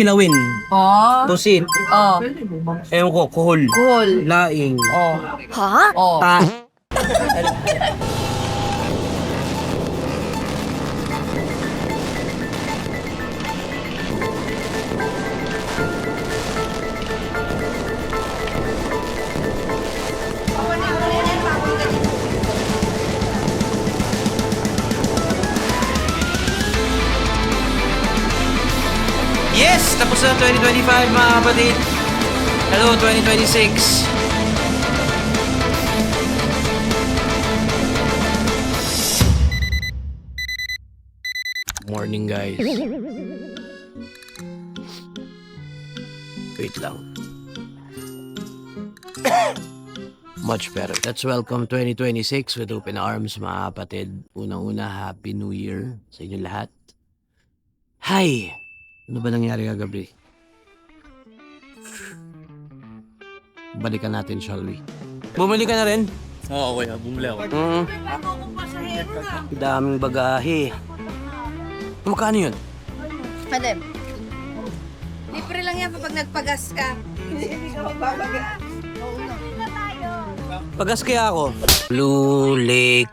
kilawin. Oh. Tusin. Oh. Ewan ko, kuhol. Cool. Laing. Oh. Ha? Oh. Ta. Yes! Tapos na 2025 mga kapatid. Hello 2026. Morning guys. Wait lang. Much better. Let's welcome 2026 with open arms mga kapatid. Unang-una, Happy New Year sa inyo lahat. Hi! Ano ba nangyari kagabi? Balikan natin, shall we? Bumili ka na rin? Oo, kuya. Bumili ako. Daming bagahe. Magkano yun? Madam. Libre lang yan pag nagpagas ka. Hindi ka magbabaga. Pagas kaya ako. Blue Lake.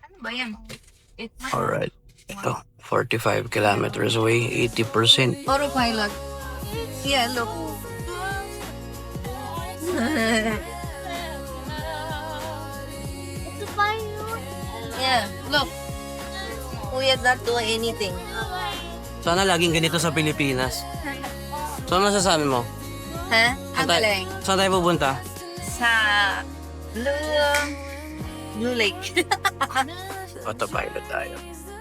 Ano ba yan? Alright. Ito. 45 kilometers away. 80%. Autopilot. Yeah, look. Yeah, look. Kuya's not doing anything. Sana laging ganito sa Pilipinas. So ano masasabi mo? Ha? Ang galing. Saan tayo pupunta? Sa Blue Lake. Autopilot tayo.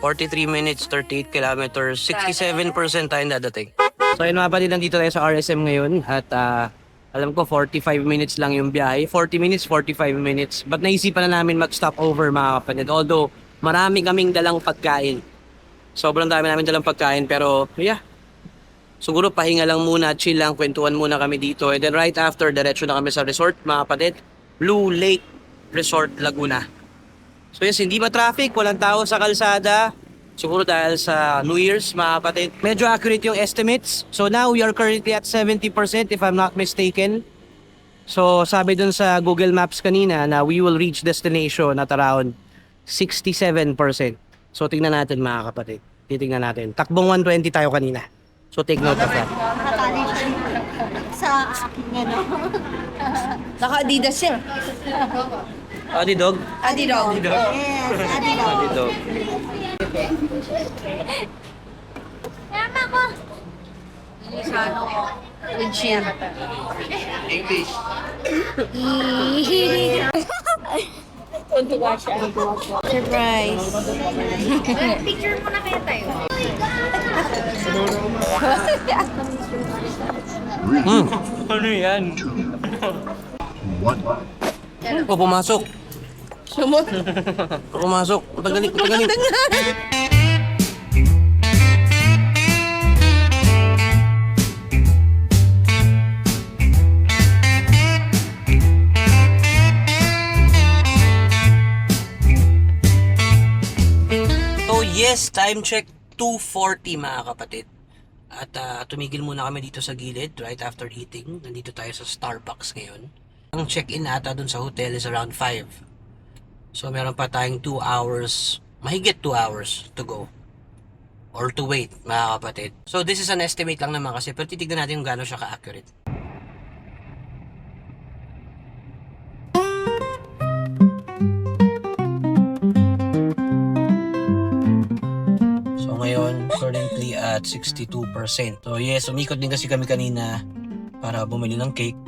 43 minutes, 38 kilometers, 67% tayo dadating. So yun mga kapatid, nandito tayo sa RSM ngayon at alam ko 45 minutes lang yung biyahe. 40 minutes, 45 minutes. But naisipan na namin mag-stop over mga kapatid. Although marami kaming dalang pagkain. Sobrang dami namin dalang pagkain pero yeah. Siguro pahinga lang muna, chill lang, kwentuhan muna kami dito. And then right after, diretso na kami sa resort mga kapatid. Blue Lake Resort Laguna. So yes, hindi ba traffic? Walang tao sa kalsada. Siguro dahil sa New Year's, mga kapatid. Medyo accurate yung estimates. So now, we are currently at 70% if I'm not mistaken. So sabi dun sa Google Maps kanina na we will reach destination at around 67%. So tingnan natin mga kapatid. Titingnan natin. Takbong 120 tayo kanina. So take note of that. Sa aking ano. Naka-Adidas siya. Adi dog? Adidog. Yes, Adidas. Adi dog. Tama ko. Sa ano? With cheer. English. Tuntua siya. Surprise. Picture muna kaya tayo. Ano yan? O, pumasok. Sumot. Pumasok. Pagaling. So yes, time check 2:40 mga kapatid. At tumigil muna kami dito sa gilid right after eating. Nandito tayo sa Starbucks ngayon. Ang check-in ata dun sa hotel is around 5. So meron pa tayong 2 hours, mahigit 2 hours to go. Or to wait mga kapatid. So this is an estimate lang naman kasi pero titignan natin kung gaano siya ka-accurate. So ngayon, currently at 62%. So yes, umikot din kasi kami kanina para bumili ng cake.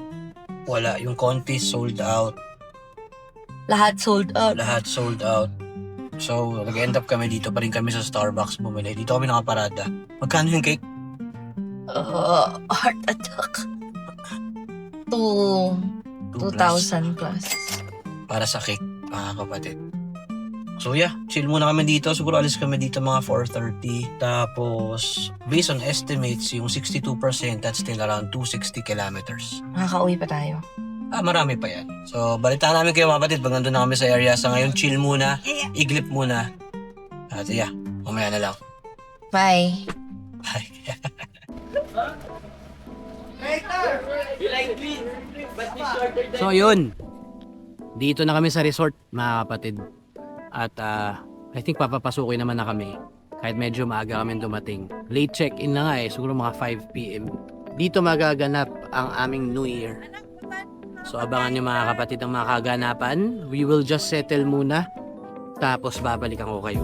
Wala, yung konti sold out. Lahat sold out. Lahat sold out. So, nag-end up kami dito pa rin kami sa Starbucks bumili. Dito kami nakaparada. Magkano yung cake? Heart attack. 2,000 plus. Para sa cake, mga kapatid. So yeah, chill muna kami dito. Siguro alis kami dito mga 4:30. Tapos, based on estimates, yung 62%, that's still around 260 kilometers. Makaka-uwi pa tayo. Marami pa yan. So, balitaan namin kayo mga kapatid pag nandun na kami sa area. Sa ngayon, chill muna, iglip muna. At yeah, mamaya na lang. Bye. Bye. So yun, dito na kami sa resort mga kapatid. At I think papapasukin naman na kami. Kahit medyo maaga kami dumating. Late check-in na nga siguro mga 5 p.m. Dito magaganap ang aming New Year. So abangan nyo mga kapatid ang mga kaganapan. We will just settle muna. Tapos babalikan ko kayo.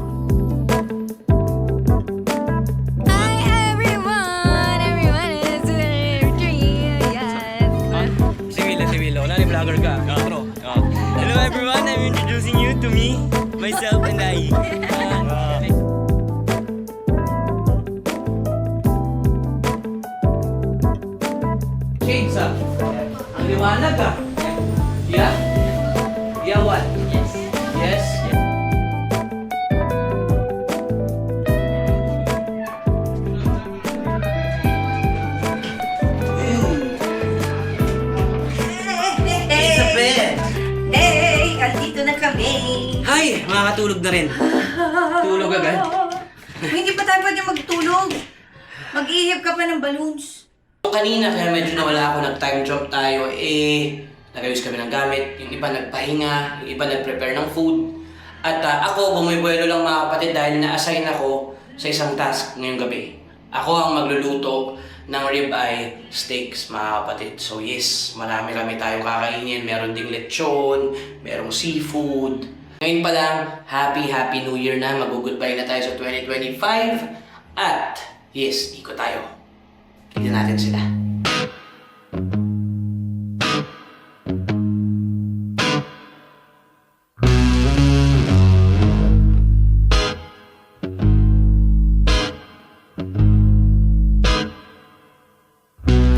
Si Willow. Wala ni vlogger ka. Hello everyone, I'm introducing you to me, myself and I. Shades ang liwanag Yeah? Yeah what? Yes. Yes? Elizabeth! Hey! Andito na kami! Hi! Makakatulog na rin. Tulog agad. Hindi pa tayo pwede magtulog. Mag-ihip ka pa ng balloons. Kanina, kaya medyo nawala ako, nag-time jump tayo, nag-ayos kami ng gamit, yung iba nagpahinga, yung iba nag-prepare ng food. At ako, bumibuelo lang mga kapatid dahil na-assign ako sa isang task ngayong gabi. Ako ang magluluto ng ribeye steaks mga kapatid. So yes, marami tayong kakainin, meron ding lechon, merong seafood. Ngayon pa lang, Happy New Year na, mag-goodbye na tayo sa 2025. At yes, ikot tayo. Tignan natin sila.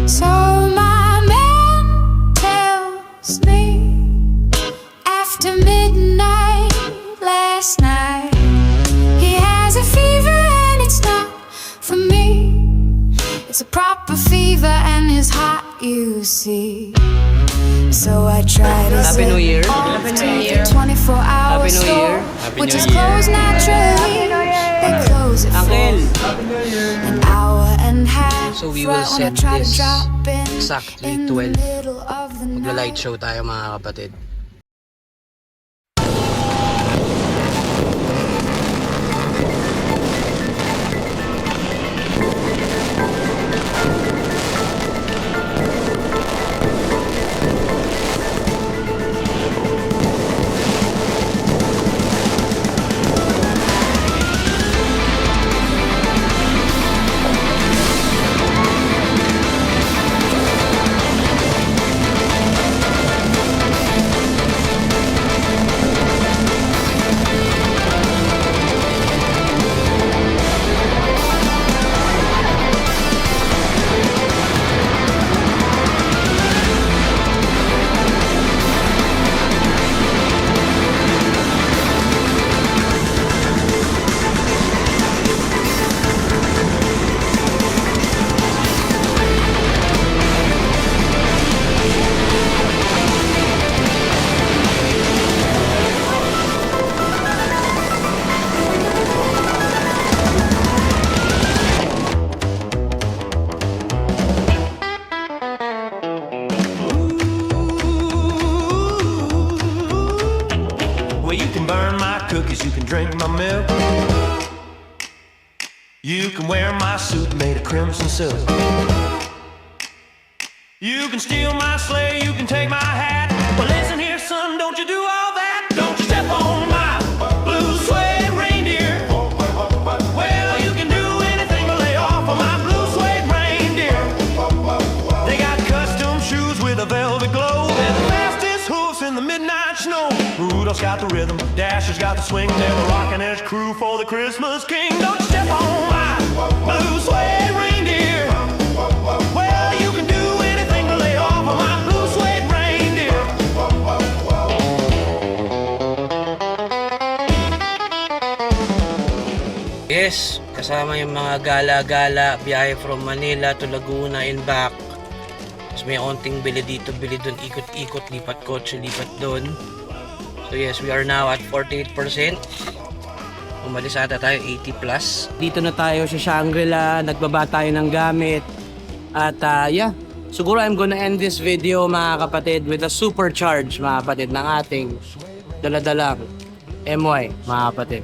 So my man tells me after midnight last night he has a fever and it's not for me. It's a proper fever and it's hot, you see. So I try to Happy New Year. Happy New Year. 24 hour Happy New Year. store, which is closed naturally. They close it Uncle! for an hour and a half. So we will right when I set try to this drop in exactly in the 12. middle of the Magla-light night. show tayo mga kapatid. Well, you can burn my cookies, you can drink my milk. You can wear my suit made of crimson silk. You can steal my sleigh, you can take my hat. But listen here, son, don't you do all that. Don't you step on my blue suede reindeer. Well, you can do anything but lay off of my blue suede reindeer. They got custom shoes with a velvet glow. They're the fastest hoofs in the midnight snow. Rudolph's got the rhythm, Dasher's got the swing. They're the rockin' his crew for the Christmas King. Don't you step on my blue suede reindeer. Well, you can do anything to lay off of my blue suede reindeer. Yes, kasama yung mga gala-gala, biyahe from Manila to Laguna and back. Tapos may onting bili dito, bili doon, ikot-ikot, lipat kotse, lipat doon. So yes, we are now at 48%. Umalis ata tayo 80 plus. Dito na tayo sa Shangri-La, nagbaba tayo ng gamit. At yeah, siguro I'm gonna end this video mga kapatid with a supercharge mga kapatid ng ating daladalang MY mga kapatid.